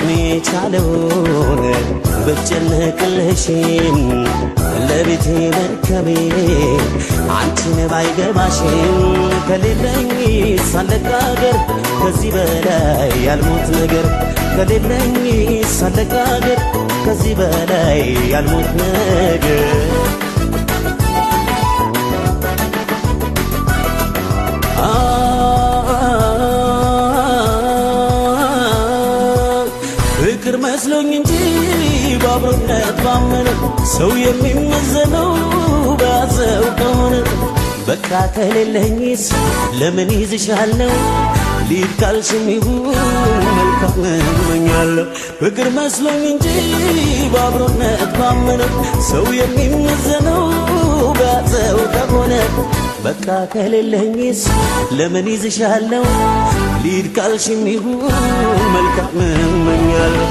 አቅሜ ቻለውን ብጨነቅልሽም ለቤቴ መርከቤ አንቺን ባይገባሽም ከሌለኝ ሳለቃገር ከዚህ በላይ ያልሞት ነገር ከሌለኝ ሳለቃገር ከዚህ በላይ ያልሞት ነገር ፍቅር መስሎኝ እንጂ ባብሮነት ባመነ ሰው የሚመዘነው ባሰው ከሆነ በቃ ከሌለኝስ ለምን ይዝሻለሁ ሊድ ካልሽኝ ይሁን መልካም እመኛለሁ ፍቅር መስሎኝ እንጂ ባብሮነት ባመነ ሰው የሚመዘነው ባሰው ከሆነ በቃ ከሌለኝስ ለምን ይዝሻለሁ ሊድ ካልሽኝ ይሁን መልካም እመኛለሁ